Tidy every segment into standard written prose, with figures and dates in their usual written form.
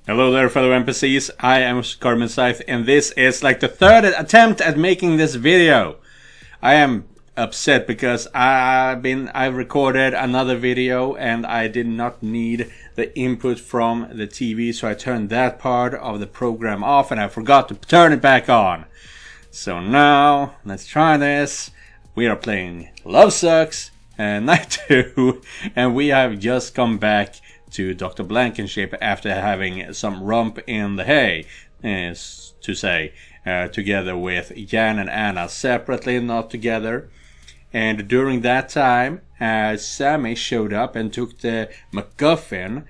Hello there, fellow NPCs. I am Scythe, and this is like the third attempt at making this video. I am upset because I recorded another video and I did not need the input from the TV, so I turned that part of the program off and I forgot to turn it back on. So now, let's try this. We are playing Love Sucks Night 2, and we have just come back to Dr. Blankenship after having some rump in the hay, together with Jan and Anna separately, not together. And during that time, Sammy showed up and took the MacGuffin,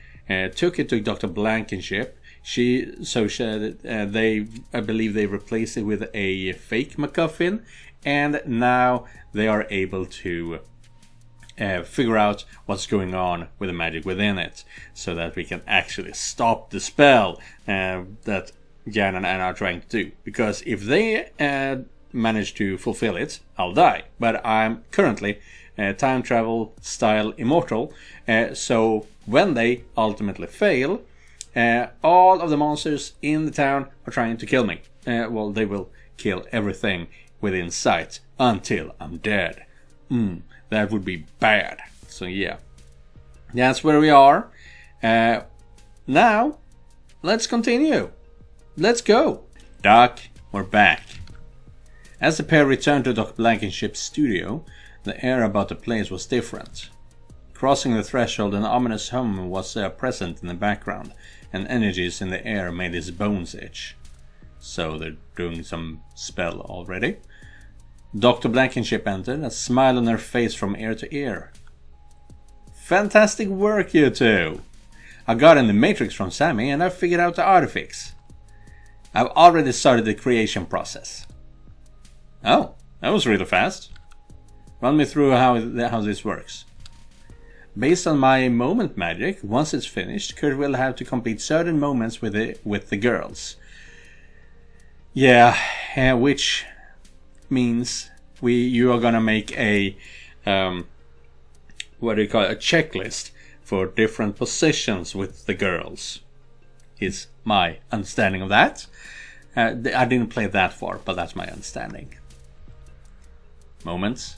took it to Dr. Blankenship. I believe they replaced it with a fake MacGuffin, and now they are able to figure out what's going on with the magic within it, so that we can actually stop the spell that Jan and Anna are trying to do. Because if they manage to fulfill it, I'll die. But I'm currently time travel style immortal, so when they ultimately fail, all of the monsters in the town are trying to kill me. Well, they will kill everything within sight until I'm dead. That would be bad. So yeah, that's where we are. Now, let's continue. Let's go. Doc, we're back. As the pair returned to Dr. Blankenship's studio, the air about the place was different. Crossing the threshold, an ominous hum was present in the background, and energies in the air made his bones itch. So they're doing some spell already. Dr. Blankenship entered, a smile on her face from ear to ear. Fantastic work, you two! I got in the matrix from Sammy and I figured out the artifacts. I've already started the creation process. Oh, that was really fast. Run me through how this works. Based on my moment magic, once it's finished, Kurt will have to complete certain moments with the girls. Yeah, which means you are gonna make a a checklist for different positions with the girls. Is my understanding of that. I didn't play that far, but that's my understanding. Moments.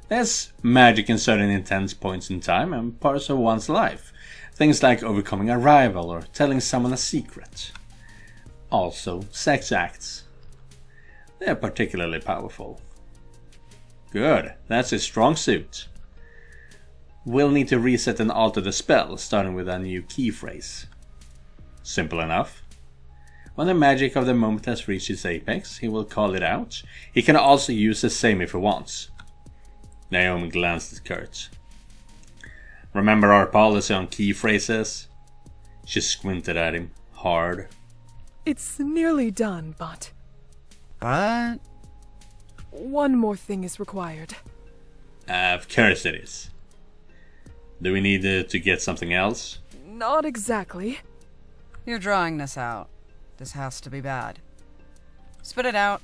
There's magic in certain intense points in time and parts of one's life. Things like overcoming a rival or telling someone a secret. Also, sex acts. They're particularly powerful. Good, that's a strong suit. We'll need to reset and alter the spell, starting with a new key phrase. Simple enough. When the magic of the moment has reached its apex, he will call it out. He can also use the same if he wants. Naomi glanced at Kurt. Remember our policy on key phrases? She squinted at him, hard. It's nearly done, but... But? One more thing is required. Of course it is. Do we need to get something else? Not exactly. You're drawing this out. This has to be bad. Spit it out.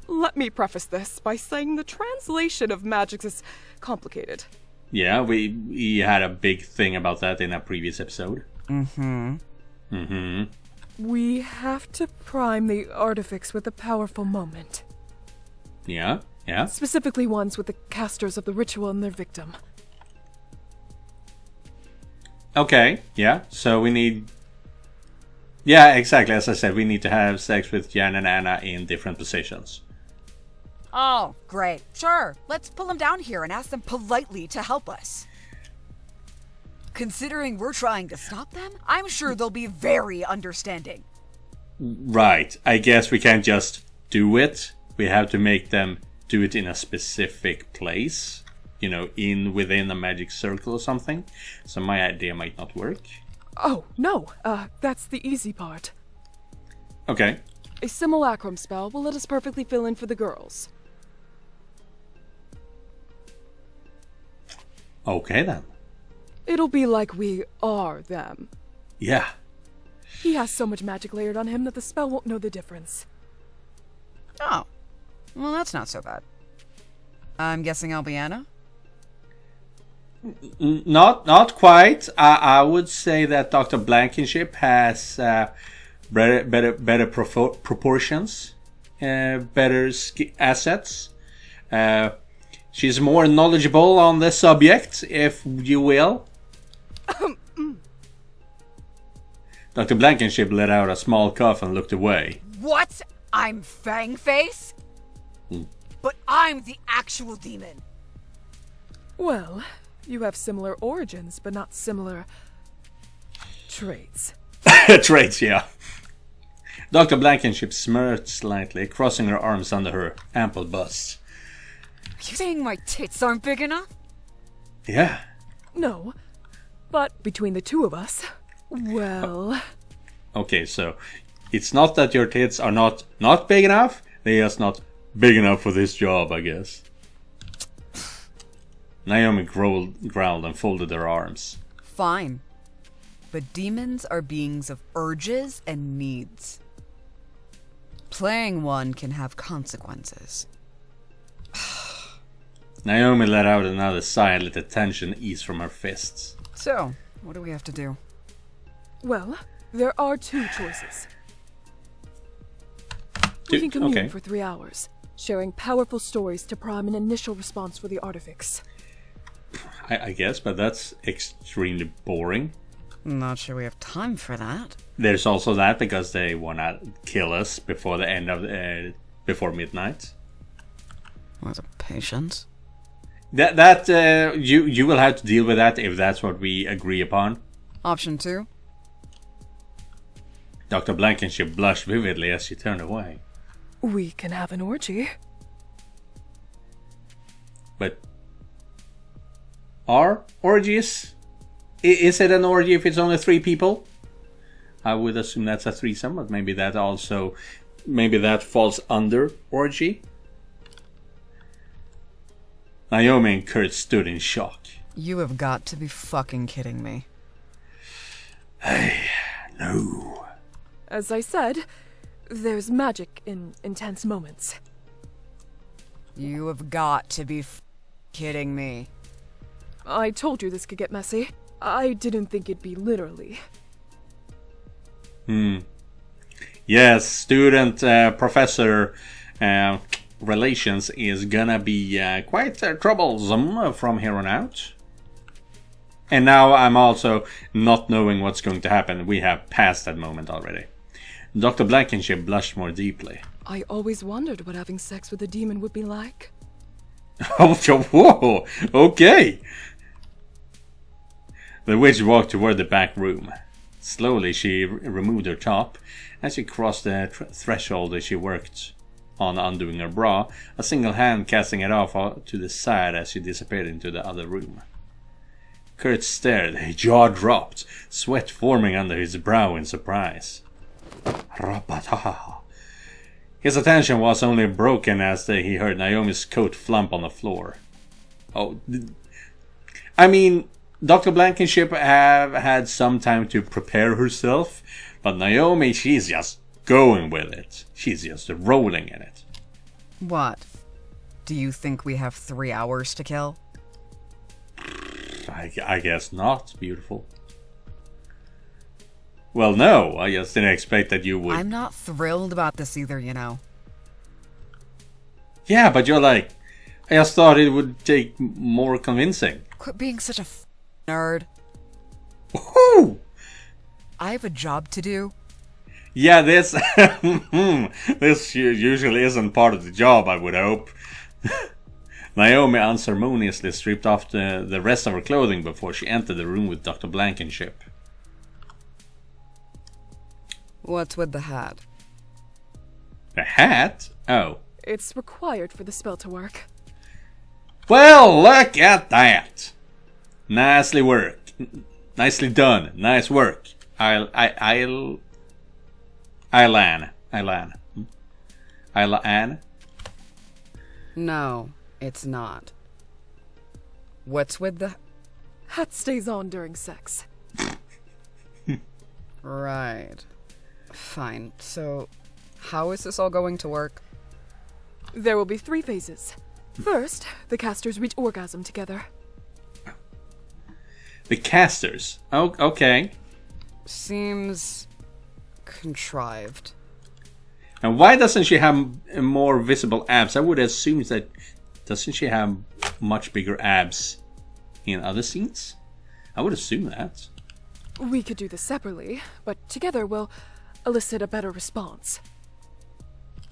Let me preface this by saying the translation of magic is complicated. Yeah, we had a big thing about that in a previous episode. We have to prime the artifacts with a powerful moment. Yeah. Specifically ones with the casters of the ritual and their victim. Okay, yeah, so we need... Yeah, exactly, as I said, we need to have sex with Jan and Anna in different positions. Oh, great. Sure, let's pull them down here and ask them politely to help us. Considering we're trying to stop them, I'm sure they'll be very understanding. Right, I guess we can't just do it. We have to make them do it in a specific place. You know, within a magic circle or something. So my idea might not work. Oh, no, that's the easy part. Okay. A simulacrum spell will let us perfectly fill in for the girls. Okay then. It'll be like we are them. Yeah. He has so much magic layered on him that the spell won't know the difference. Oh. Well, that's not so bad. I'm guessing I'll be Anna? Not quite. I would say that Dr. Blankenship has better proportions, better assets. She's more knowledgeable on the subject, if you will. Dr. Blankenship let out a small cough and looked away. What? I'm Fangface? But I'm the actual demon. Well, you have similar origins, but not similar traits. Traits, yeah. Dr. Blankenship smirked slightly, crossing her arms under her ample bust. Are you saying my tits aren't big enough? Yeah. No, but between the two of us, well... Okay, so it's not that your tits are not big enough, they're just not big enough for this job, I guess. Naomi growled and folded her arms. Fine. But demons are beings of urges and needs. Playing one can have consequences. Naomi let out another sigh and let the tension ease from her fists. So, what do we have to do? Well, there are two choices. We can commune for 3 hours, sharing powerful stories to prime an initial response for the artifacts. I guess, but that's extremely boring. Not sure we have time for that. There's also that because they wanna kill us before the end of before midnight. Was it patience? That you will have to deal with that if that's what we agree upon. Option 2? Dr. Blankenship blushed vividly as she turned away. We can have an orgy. But are orgies? Is it an orgy if it's only 3 people? I would assume that's a threesome, but maybe that falls under orgy. Naomi and Kurt stood in shock. You have got to be fucking kidding me. No. As I said, there's magic in intense moments. You have got to be kidding me. I told you this could get messy. I didn't think it'd be literally. Yes, student-professor relations is gonna be quite troublesome from here on out. And now I'm also not knowing what's going to happen. We have passed that moment already. Dr. Blankenship blushed more deeply. I always wondered what having sex with a demon would be like. Oh, whoa, okay. The witch walked toward the back room. Slowly she removed her top. As she crossed the threshold she worked on undoing her bra, a single hand casting it off to the side as she disappeared into the other room. Kurt stared, his jaw dropped, sweat forming under his brow in surprise. His attention was only broken as he heard Naomi's coat flump on the floor. Oh, I mean, Dr. Blankenship have had some time to prepare herself, but Naomi, she's just going with it. She's just rolling in it. What? Do you think we have 3 hours to kill? I guess not, beautiful. Well, no, I just didn't expect that you would. I'm not thrilled about this either, you know. Yeah, but you're like, I just thought it would take more convincing. Quit being such a nerd. Woohoo! I have a job to do. Yeah, this this usually isn't part of the job, I would hope. Naomi unceremoniously stripped off the rest of her clothing before she entered the room with Dr. Blankenship. What's with the hat? The hat? Oh. It's required for the spell to work. Well, look at that! Nicely worked. Nicely done. Nice work. Ilan. No, it's not. What's with the... Hat stays on during sex. Right. Fine. So, how is this all going to work? There will be 3 phases. First, the casters reach orgasm together. The casters. Oh, okay. Seems contrived. And why doesn't she have more visible abs? I would assume that... Doesn't she have much bigger abs in other scenes? I would assume that. We could do this separately, but together we'll elicit a better response.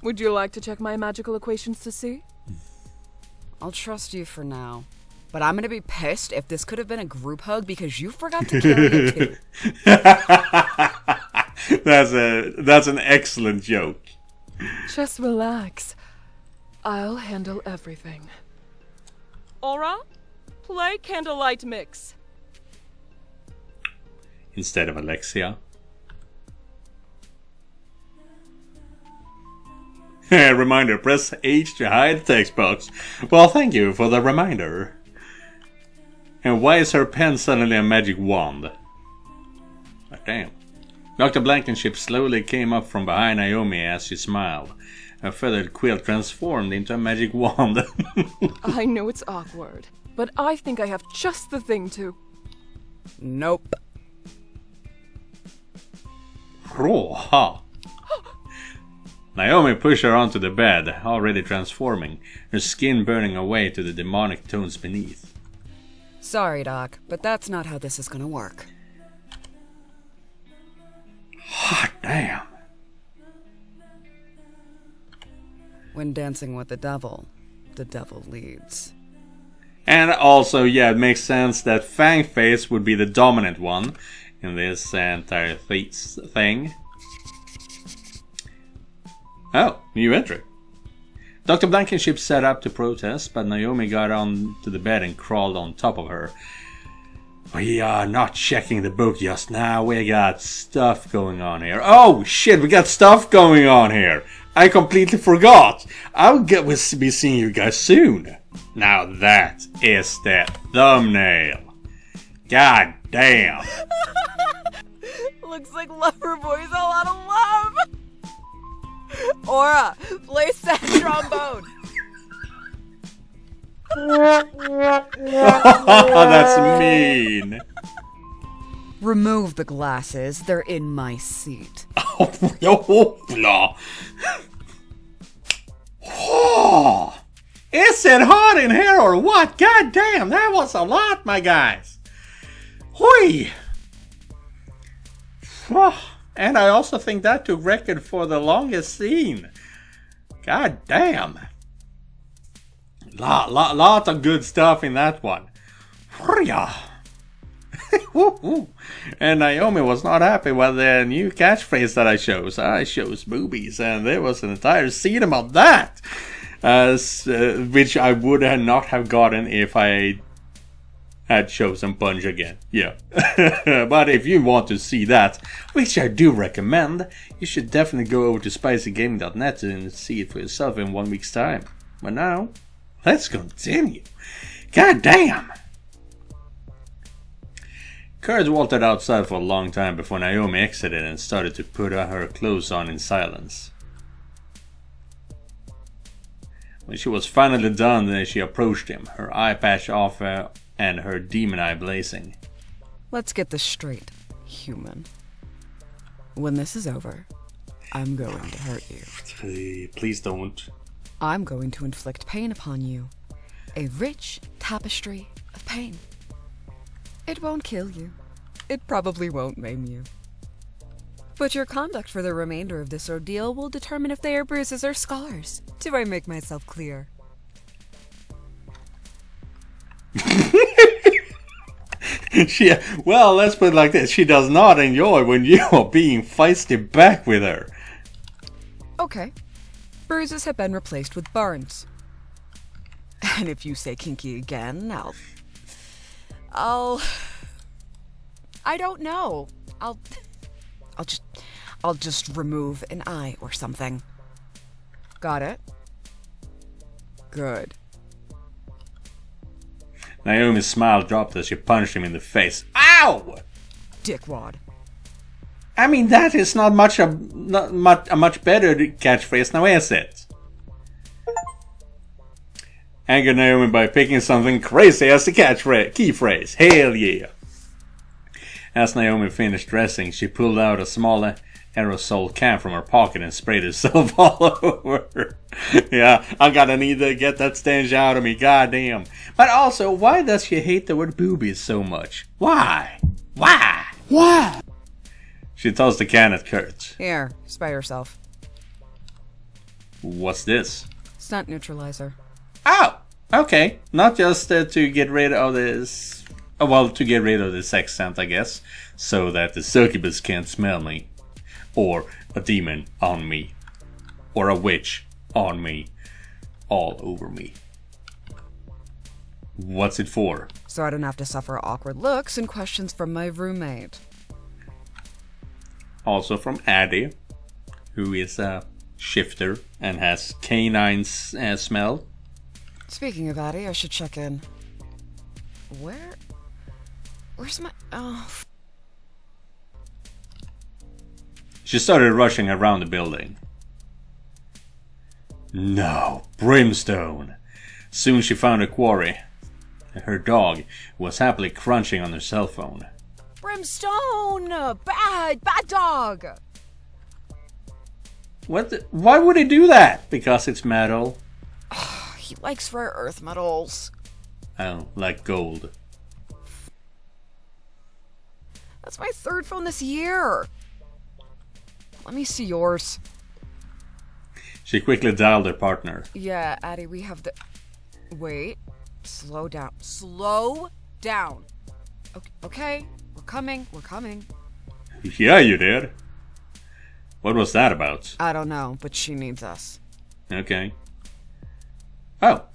Would you like to check my magical equations to see? I'll trust you for now. But I'm gonna be pissed if this could have been a group hug because you forgot to carry it too. That's an excellent joke. Just relax. I'll handle everything. Aura, play Candlelight Mix. Instead of Alexia. Reminder, press H to hide the text box. Well, thank you for the reminder. And why is her pen suddenly a magic wand? Oh, damn. Dr. Blankenship slowly came up from behind Naomi as she smiled. Her feathered quilt transformed into a magic wand. I know it's awkward, but I think I have just the thing to... Nope. Ha! Naomi pushed her onto the bed, already transforming, her skin burning away to the demonic tones beneath. Sorry, Doc, but that's not how this is gonna work. Hot damn. When dancing with the devil leads. And also, yeah, it makes sense that Fangface would be the dominant one in this entire thing. Oh, new entry. Dr. Blankenship set up to protest, but Naomi got onto the bed and crawled on top of her. We are not checking the book just now, we got stuff going on here. Oh shit, we got stuff going on here! I completely forgot! We'll be seeing you guys soon. Now that is the thumbnail. God damn. Looks like Loverboy's all out of love. Aura, play sad trombone. That's mean. Remove the glasses, they're in my seat. Is it hot in here or what? God damn, that was a lot, my guys. Hoi. And I also think that took record for the longest scene. God damn. Lot of good stuff in that one. And Naomi was not happy with the new catchphrase that I chose. I chose boobies, and there was an entire scene about that. Which I would not have gotten if I had chosen Punch again. Yeah. But if you want to see that, which I do recommend, you should definitely go over to SpicyGaming.net and see it for yourself in 1 week's time. But now, let's continue. God damn! Kurt walked outside for a long time before Naomi exited and started to put her clothes on in silence. When she was finally done, she approached him, her eye patch off and her demon eye blazing. Let's get this straight, human. When this is over, I'm going to hurt you. Please don't. I'm going to inflict pain upon you. A rich tapestry of pain. It won't kill you. It probably won't maim you. But your conduct for the remainder of this ordeal will determine if they are bruises or scars. Do I make myself clear? Well, let's put it like this. She does not enjoy when you are being feisty back with her. Okay. Bruises have been replaced with burns. And if you say kinky again, I don't know. I'll just remove an eye or something. Got it? Good. Naomi's smile dropped as she punched him in the face. Ow! Dickwad. I mean, that is not a much better catchphrase now, is it? Anger Naomi by picking something crazy as the key phrase. Hell yeah. As Naomi finished dressing, she pulled out a small aerosol can from her pocket and sprayed herself all over. Yeah, I'm gonna need to get that stench out of me, goddamn. But also, why does she hate the word boobies so much? Why? Why? Why? She tossed the can at Kurt. Here, spray yourself. What's this? Stunt neutralizer. Oh, okay. Not just to get rid of this... well, to get rid of the sex scent, I guess. So that the succubus can't smell me. Or a demon on me. Or a witch on me. All over me. What's it for? So I don't have to suffer awkward looks and questions from my roommate. Also from Addie, who is a shifter and has canine smell. Speaking of Addie, I should check in. Where's my... oh... She started rushing around the building. No, brimstone. Soon she found a quarry. Her dog was happily crunching on her cell phone. Brimstone! Bad dog! What? Why would he do that? Because it's metal? He likes rare earth metals. Oh, like gold. That's my third phone this year. Let me see yours. She quickly dialed her partner. Yeah, Addie, we have the... Wait. Slow down. Slow down. Okay. We're coming. Yeah, you did. What was that about? I don't know, but she needs us. Okay. Oh.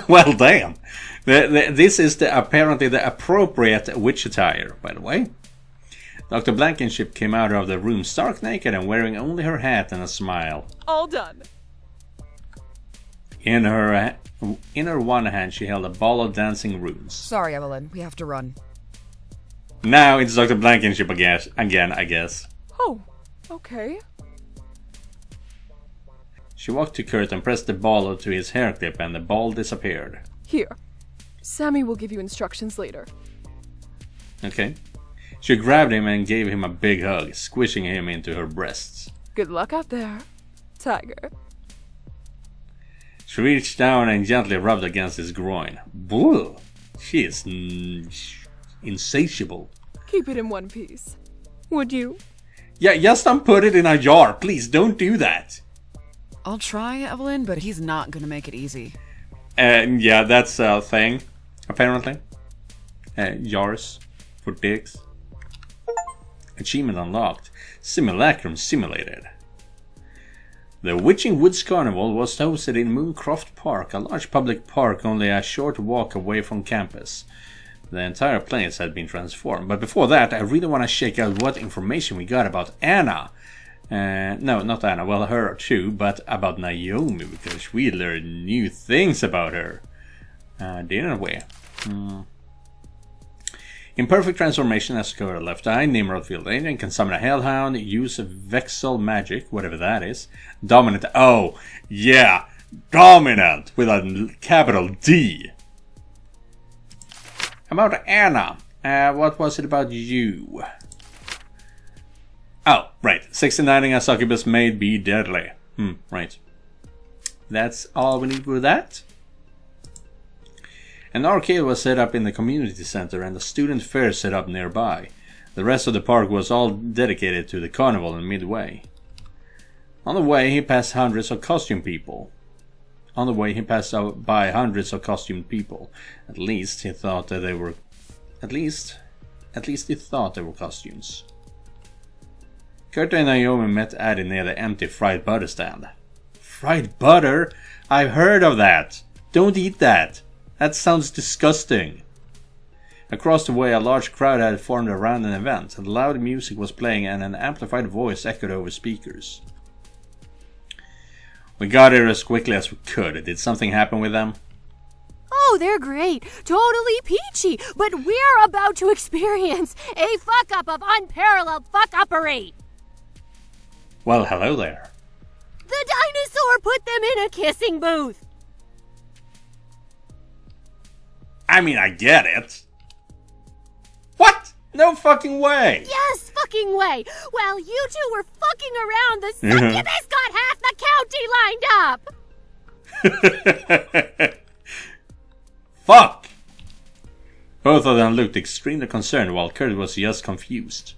Well, damn. This is apparently the appropriate witch attire, by the way. Dr. Blankenship came out of the room stark naked and wearing only her hat and a smile. All done. In her one hand, she held a ball of dancing runes. Sorry, Evelyn. We have to run. Now it's Dr. Blankenship again, I guess. Oh, okay. She walked to Kurt and pressed the ball to his hair clip, and the ball disappeared. Here. Sammy will give you instructions later. Okay. She grabbed him and gave him a big hug, squishing him into her breasts. Good luck out there, Tiger. She reached down and gently rubbed against his groin. Bull! She is insatiable. Keep it in one piece. Would you? Yeah, just don't put it in a jar. Please, don't do that. I'll try, Evelyn, but he's not gonna make it easy. Yeah, that's a thing, apparently. Jars for dicks. Achievement unlocked. Simulacrum simulated. The Witching Woods Carnival was hosted in Mooncroft Park, a large public park only a short walk away from campus. The entire place had been transformed. But before that, I really want to check out what information we got about Anna. No, not Anna. Well, her too, but about Naomi, because we learned new things about her. Didn't we? In perfect transformation as Cover Left Eye, Nimrod Field Agent can summon a Hellhound, use Vexel Magic, whatever that is. Dominant. Oh, yeah! Dominant! With a capital D! About Anna. What was it about you? Oh, right. 69ing a succubus may be deadly. Right. That's all we need for that. An arcade was set up in the community center and a student fair set up nearby. The rest of the park was all dedicated to the carnival in Midway. On the way, he passed hundreds of costume people. By hundreds of costumed people. At least he thought that they were... At least he thought they were costumes. Kurt and Naomi met Addie near the empty fried butter stand. Fried butter? I've heard of that! Don't eat that! That sounds disgusting. Across the way, a large crowd had formed around an event, and loud music was playing and an amplified voice echoed over speakers. We got here as quickly as we could. Did something happen with them? Oh, they're great. Totally peachy. But we're about to experience a fuck-up of unparalleled fuck-uppery. Well, hello there. The dinosaur put them in a kissing booth. I mean, I get it. What? No fucking way! Yes, fucking way! While you two were fucking around, the succubus got half the county lined up! Fuck! Both of them looked extremely concerned while Kurt was just confused.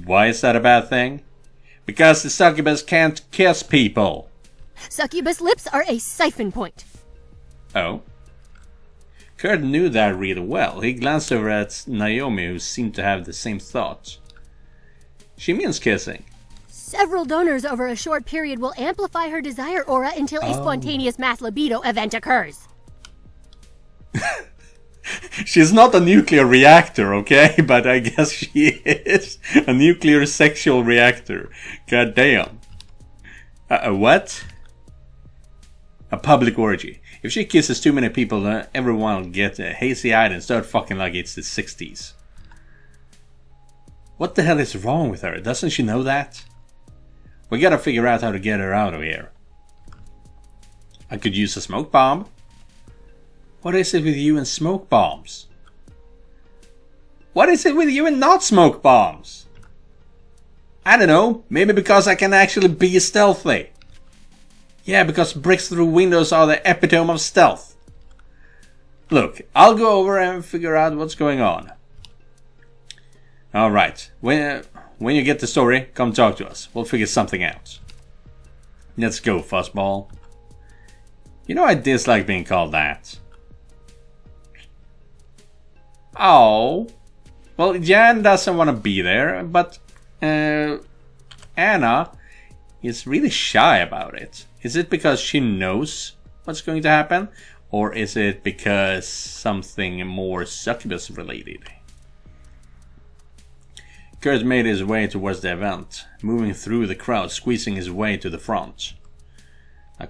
Why is that a bad thing? Because the succubus can't kiss people. Succubus lips are a siphon point. Oh? Kurt knew that really well. He glanced over at Naomi, who seemed to have the same thought. She means kissing. Several donors over a short period will amplify her desire aura until a spontaneous mass libido event occurs. She's not a nuclear reactor, okay? But I guess she is a nuclear sexual reactor. God damn. A what? A public orgy. If she kisses too many people, everyone will get hazy-eyed and start fucking like it's the 60s. What the hell is wrong with her? Doesn't she know that? We gotta figure out how to get her out of here. I could use a smoke bomb. What is it with you and smoke bombs? What is it with you and not smoke bombs? I don't know. Maybe because I can actually be stealthy. Yeah, because bricks through windows are the epitome of stealth. Look, I'll go over and figure out what's going on. Alright, when you get the story, come talk to us. We'll figure something out. Let's go, fuzzball. You know I dislike being called that. Oh. Well, Jan doesn't want to be there, but Anna is really shy about it. Is it because she knows what's going to happen? Or is it because something more succubus related? Kurt made his way towards the event, moving through the crowd, squeezing his way to the front. A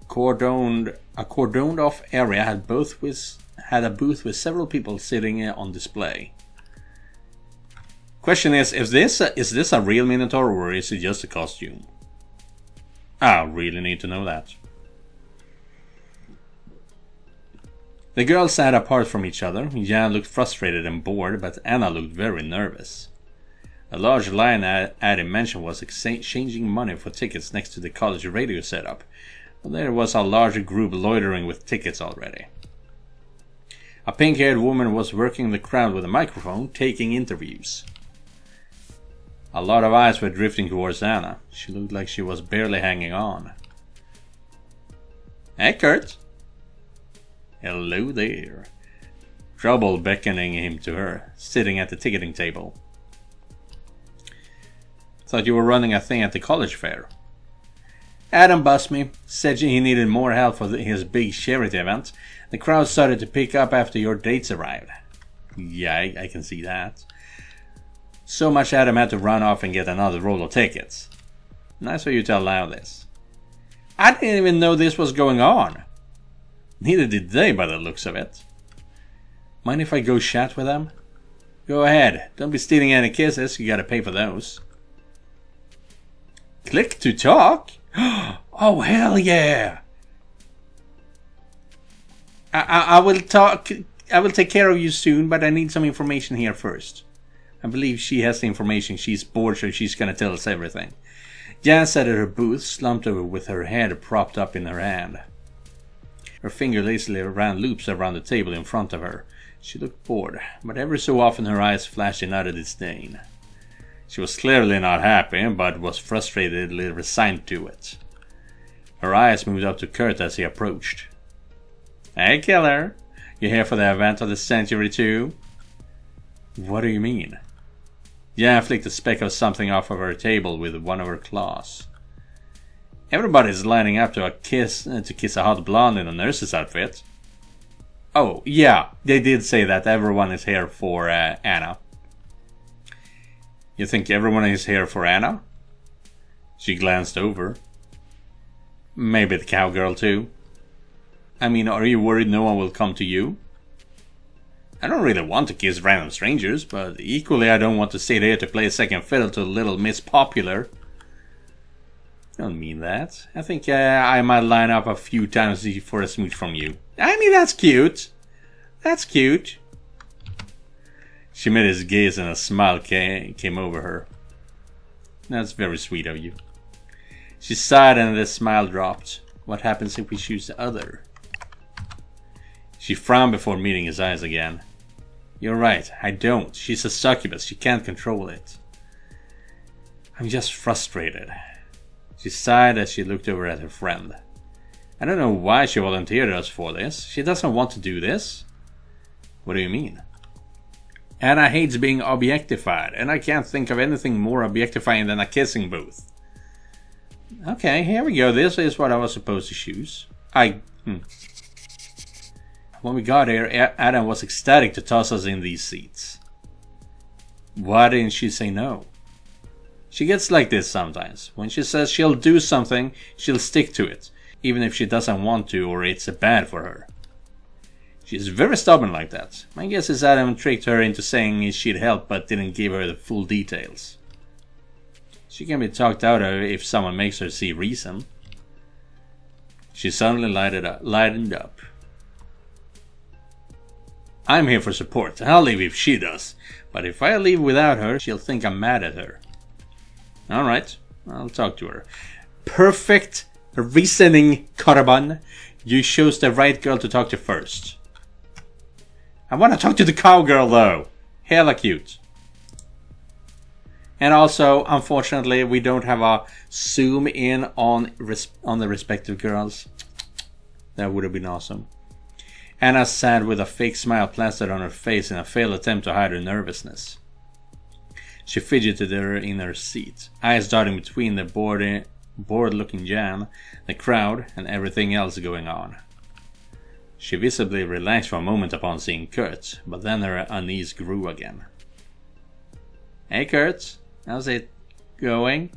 cordoned off area had a booth with several people sitting on display. Question is this a real Minotaur or is it just a costume? I really need to know that. The girls sat apart from each other. Jan looked frustrated and bored, but Anna looked very nervous. A large line Addy mentioned was exchanging money for tickets next to the college radio setup. But there was a larger group loitering with tickets already. A pink-haired woman was working the crowd with a microphone, taking interviews. A lot of eyes were drifting towards Anna. She looked like she was barely hanging on. Hey, Kurt. Hello there. Trouble beckoning him to her, sitting at the ticketing table. Thought you were running a thing at the college fair. Adam buzzed me, said he needed more help for his big charity event. The crowd started to pick up after your dates arrived. Yeah, I can see that. So much Adam had to run off and get another roll of tickets. Nice of you to allow this. I didn't even know this was going on. Neither did they by the looks of it. Mind if I go chat with them? Go ahead, don't be stealing any kisses, you gotta pay for those. Click to talk? Oh hell yeah! I will talk. I will take care of you soon, but I need some information here first. I believe she has the information. She's bored, so she's gonna tell us everything. Jan sat at her booth, slumped over with her head propped up in her hand. Her finger lazily ran loops around the table in front of her. She looked bored, but every so often her eyes flashed in utter disdain. She was clearly not happy, but was frustratedly resigned to it. Her eyes moved up to Kurt as he approached. Hey, killer. You here for the event of the century too? What do you mean? Jan flicked a speck of something off of her table with one of her claws. Everybody's lining up to kiss a hot blonde in a nurse's outfit. Oh, yeah, they did say that everyone is here for Anna. You think everyone is here for Anna? She glanced over. Maybe the cowgirl too. I mean, are you worried no one will come to you? I don't really want to kiss random strangers, but equally I don't want to sit here to play second fiddle to Little Miss Popular. I don't mean that. I think I might line up a few times for a smooch from you. I mean, that's cute. That's cute. She met his gaze and a smile came over her. That's very sweet of you. She sighed and the smile dropped. What happens if we choose the other? She frowned before meeting his eyes again. You're right, I don't. She's a succubus, she can't control it. I'm just frustrated. She sighed as she looked over at her friend. I don't know why she volunteered us for this. She doesn't want to do this. What do you mean? Anna hates being objectified, and I can't think of anything more objectifying than a kissing booth. Okay, here we go. This is what I was supposed to choose. When we got here, Adam was ecstatic to toss us in these seats. Why didn't she say no? She gets like this sometimes. When she says she'll do something, she'll stick to it, even if she doesn't want to or it's bad for her. She's very stubborn like that. My guess is Adam tricked her into saying she'd help but didn't give her the full details. She can be talked out of if someone makes her see reason. She suddenly lightened up. I'm here for support. I'll leave if she does. But if I leave without her, she'll think I'm mad at her. Alright, I'll talk to her. Perfect reasoning, Karaban. You chose the right girl to talk to first. I want to talk to the cowgirl though. Hella cute. And also, unfortunately, we don't have a zoom in on the respective girls. That would have been awesome. Anna sat with a fake smile plastered on her face in a failed attempt to hide her nervousness. She fidgeted in her seat, eyes darting between the bored-looking Jan, the crowd, and everything else going on. She visibly relaxed for a moment upon seeing Kurt, but then her unease grew again. Hey Kurt, how's it going?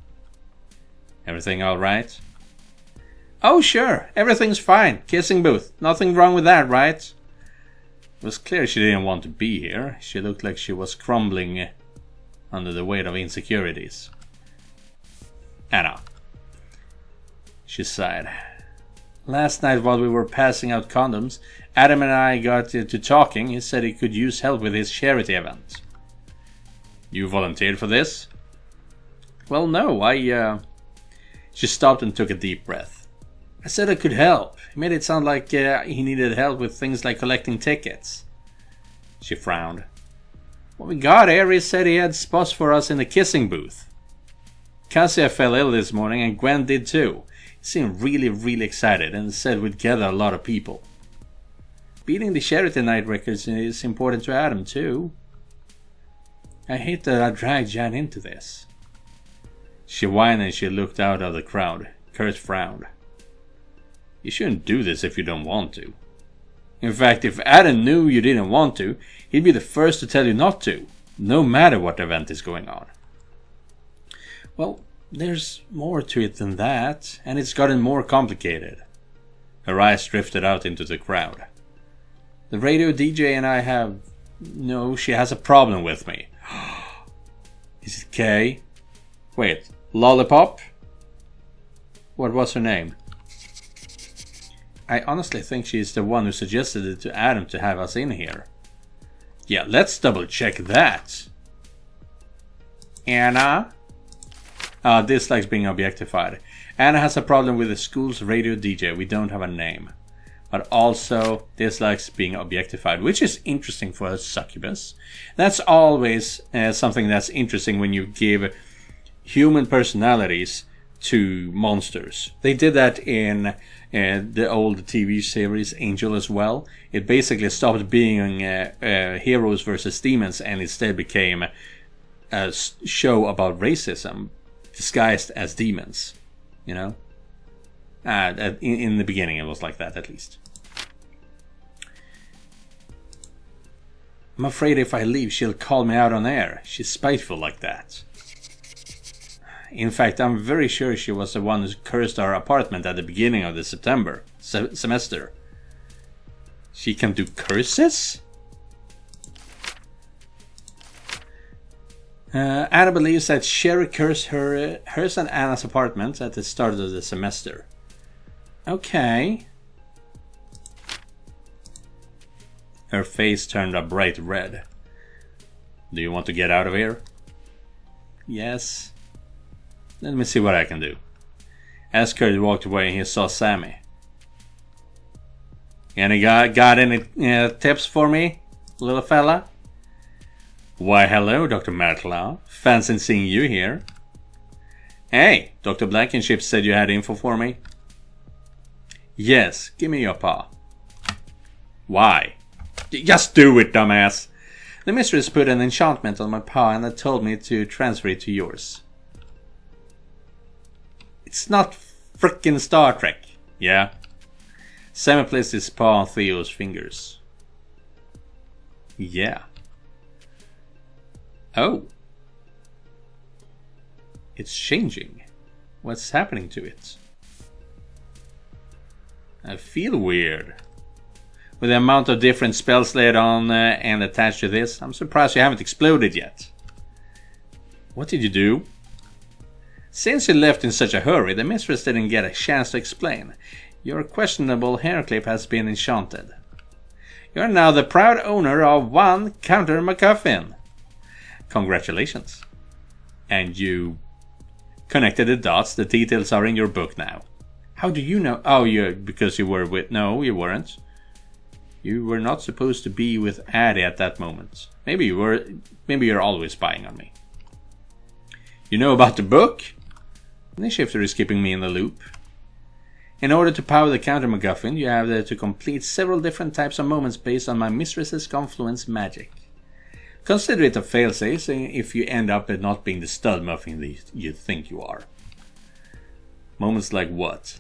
Everything alright? Oh sure, everything's fine. Kissing booth. Nothing wrong with that, right? It was clear she didn't want to be here. She looked like she was crumbling under the weight of insecurities. Anna. She sighed. Last night while we were passing out condoms, Adam and I got to talking. He said he could use help with his charity event. You volunteered for this? Well, no, She stopped and took a deep breath. I said I could help. He made it sound like he needed help with things like collecting tickets. She frowned. When we got here, he said he had spots for us in the kissing booth. Cassia fell ill this morning and Gwen did too. He seemed really excited and said we'd gather a lot of people. Beating the charity night records is important to Adam too. I hate that I dragged Jan into this. She whined and she looked out of the crowd. Kurt frowned. You shouldn't do this if you don't want to. In fact, if Adam knew you didn't want to, he'd be the first to tell you not to, no matter what event is going on. Well, there's more to it than that, and it's gotten more complicated. Her eyes drifted out into the crowd. The radio DJ and I have... No, she has a problem with me. Is it Kay? Wait, Lollipop? What was her name? I honestly think she's the one who suggested it to Adam to have us in here. Yeah, let's double check that. Anna? Dislikes being objectified. Anna has a problem with the school's radio DJ. We don't have a name. But also dislikes being objectified, which is interesting for a succubus. That's always something that's interesting when you give human personalities to monsters. They did that in the old TV series Angel as well. It basically stopped being heroes versus demons and instead became a show about racism disguised as demons. You know? In the beginning it was like that, at least. I'm afraid if I leave she'll call me out on air. She's spiteful like that. In fact, I'm very sure she was the one who cursed our apartment at the beginning of the September semester. She can do curses? Anna believes that Sherry cursed hers and Anna's apartment at the start of the semester. Okay. Her face turned a bright red. Do you want to get out of here? Yes. Let me see what I can do. As Kurt walked away, he saw Sammy. Any got any tips for me, little fella? Why, hello, Dr. Mertlau. Fancy seeing you here. Hey, Dr. Blankenship said you had info for me. Yes, give me your paw. Why? Just do it, dumbass. The mistress put an enchantment on my paw and told me to transfer it to yours. It's not frickin' Star Trek. Yeah. Sammy placed his paw on Theo's fingers. Yeah. Oh. It's changing. What's happening to it? I feel weird. With the amount of different spells laid on and attached to this, I'm surprised you haven't exploded yet. What did you do? Since you left in such a hurry, the mistress didn't get a chance to explain. Your questionable hair clip has been enchanted. You are now the proud owner of one counter MacGuffin. Congratulations. And you connected the dots. The details are in your book now. How do you know? Oh, because you were with... No, you weren't. You were not supposed to be with Addie at that moment. Maybe you were. Maybe you're always spying on me. You know about the book? The shifter is keeping me in the loop. In order to power the counter MacGuffin, you have to complete several different types of moments based on my mistress's confluence magic. Consider it a failsafe if you end up not being the stud muffin you think you are. Moments like what?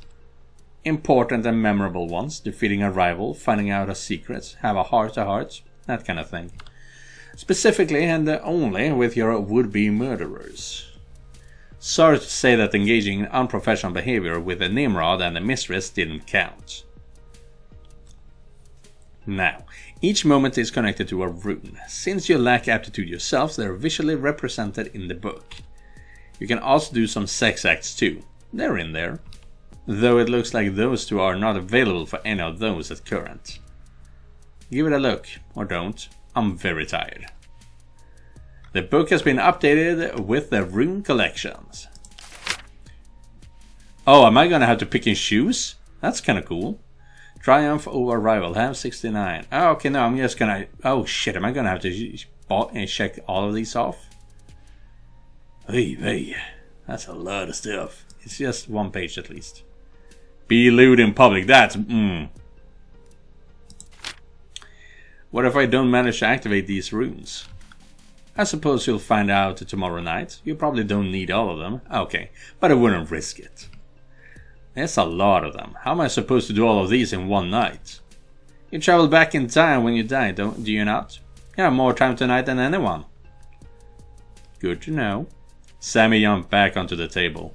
Important and memorable ones, defeating a rival, finding out a secret, have a heart-to-heart, that kind of thing. Specifically and only with your would-be murderers. Sorry to say that engaging in unprofessional behavior with the Nimrod and the mistress didn't count. Now, each moment is connected to a rune. Since you lack aptitude yourselves, they are visually represented in the book. You can also do some sex acts too. They're in there. Though it looks like those two are not available for any of those at current. Give it a look, or don't. I'm very tired. The book has been updated with the rune collections. Oh, am I gonna have to pick and choose? That's kinda cool. Triumph over rival, have 69. Oh, okay, no, I'm just gonna... Oh shit, am I gonna have to check all of these off? Hey, that's a lot of stuff. It's just one page at least. Be lewd in public, that's... What if I don't manage to activate these runes? I suppose you'll find out tomorrow night. You probably don't need all of them. Okay, but I wouldn't risk it. There's a lot of them. How am I supposed to do all of these in one night? You travel back in time when you die, do you not? You have more time tonight than anyone. Good to know. Sammy jumped back onto the table.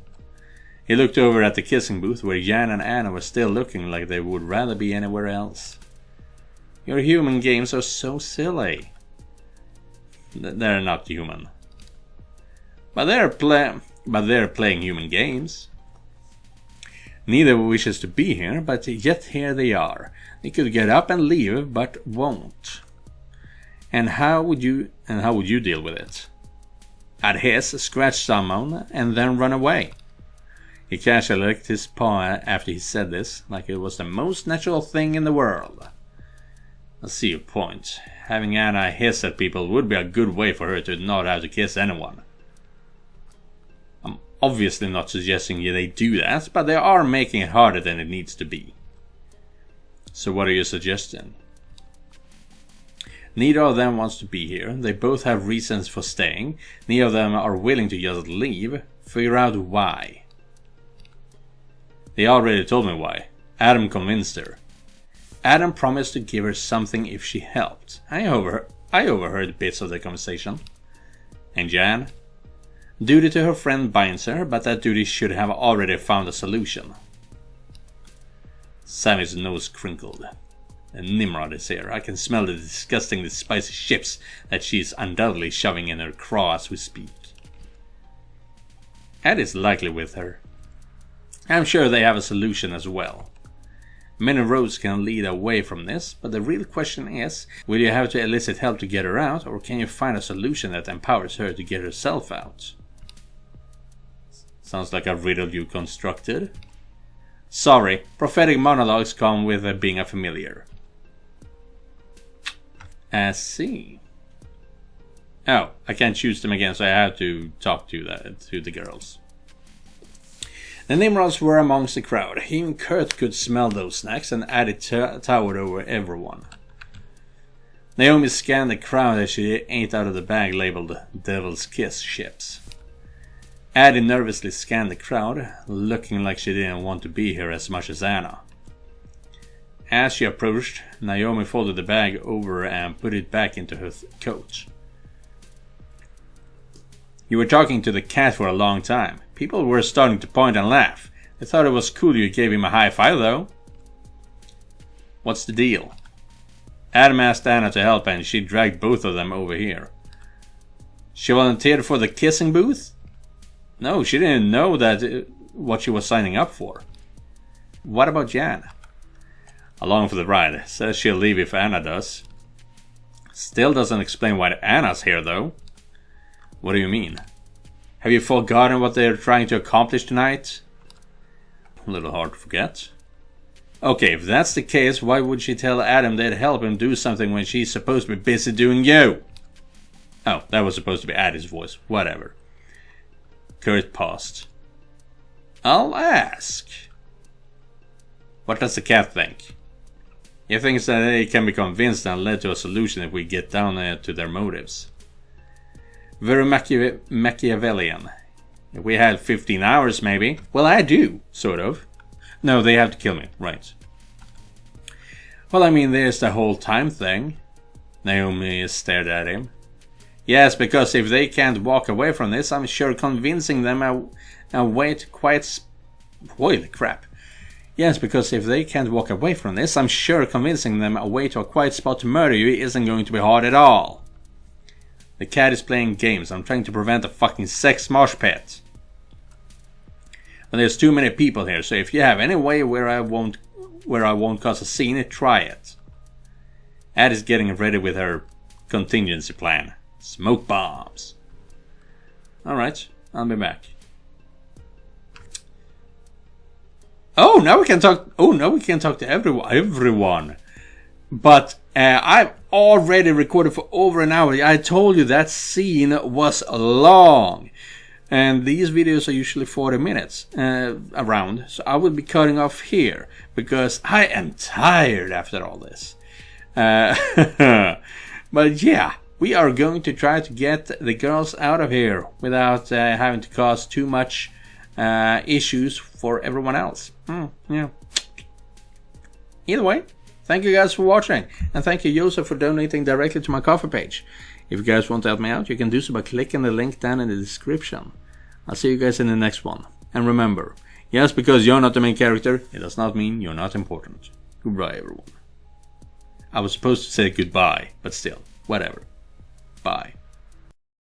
He looked over at the kissing booth where Jan and Anna were still looking like they would rather be anywhere else. Your human games are so silly. They're not human. But they're playing human games. Neither wishes to be here, but yet here they are. They could get up and leave, but won't. And how would you deal with it? I'd hiss, scratch someone, and then run away. He casually licked his paw after he said this, like it was the most natural thing in the world. I see your point. Having Anna hiss at people would be a good way for her to not have to kiss anyone. I'm obviously not suggesting they do that, but they are making it harder than it needs to be. So what are you suggesting? Neither of them wants to be here. They both have reasons for staying. Neither of them are willing to just leave. Figure out why. They already told me why. Adam convinced her. Adam promised to give her something if she helped. I overheard bits of the conversation. And Jan? Duty to her friend binds her, but that duty should have already found a solution. Sammy's nose crinkled. And Nimrod is here. I can smell the disgustingly spicy chips that she's undoubtedly shoving in her craw as we speak. Ed is likely with her. I'm sure they have a solution as well. Many roads can lead away from this, but the real question is, will you have to elicit help to get her out, or can you find a solution that empowers her to get herself out? Sounds like a riddle you constructed. Sorry, prophetic monologues come with being a familiar. I see. Oh, I can't choose them again, so I have to talk to the girls. The Nimrods were amongst the crowd. Even Kurt could smell those snacks, and Addie towered over everyone. Naomi scanned the crowd as she ate out of the bag labeled Devil's Kiss chips. Addie nervously scanned the crowd, looking like she didn't want to be here as much as Anna. As she approached, Naomi folded the bag over and put it back into her coat. You were talking to the cat for a long time. People were starting to point and laugh. They thought it was cool you gave him a high five though. What's the deal? Adam asked Anna to help and she dragged both of them over here. She volunteered for the kissing booth? No, she didn't know what she was signing up for. What about Jan? Along for the ride. Says she'll leave if Anna does. Still doesn't explain why Anna's here though. What do you mean? Have you forgotten what they're trying to accomplish tonight? A little hard to forget. Okay, if that's the case, why would she tell Adam they'd help him do something when she's supposed to be busy doing you? Oh, that was supposed to be Addie's voice. Whatever. Kurt paused. I'll ask. What does the cat think? He thinks that they can be convinced and led to a solution if we get down to their motives. Very Machiavellian. If we had 15 hours maybe. Well, I do, sort of. No, they have to kill me, right. Well, I mean, there's the whole time thing. Naomi stared at him. Yes, because if they can't walk away from this, I'm sure convincing them Holy crap. Yes, because if they can't walk away from this, I'm sure convincing them a way to a quiet spot to murder you isn't going to be hard at all. The cat is playing games. I'm trying to prevent a fucking sex mosh pit. But there's too many people here, so if you have any way where I won't cause a scene, try it. Addie's getting ready with her contingency plan. Smoke bombs. Alright, I'll be back. Oh, now we can talk. Oh, now we can talk to everyone. But I've already recorded for over an hour. I told you that scene was long. And these videos are usually 40 minutes around. So I will be cutting off here. Because I am tired after all this. But yeah, we are going to try to get the girls out of here. Without having to cause too much issues for everyone else. Yeah. Either way. Thank you guys for watching, and thank you Joseph for donating directly to my Ko-fi page. If you guys want to help me out, you can do so by clicking the link down in the description. I'll see you guys in the next one. And remember, just because you're not the main character, it does not mean you're not important. Goodbye everyone. I was supposed to say goodbye, but still, whatever. Bye.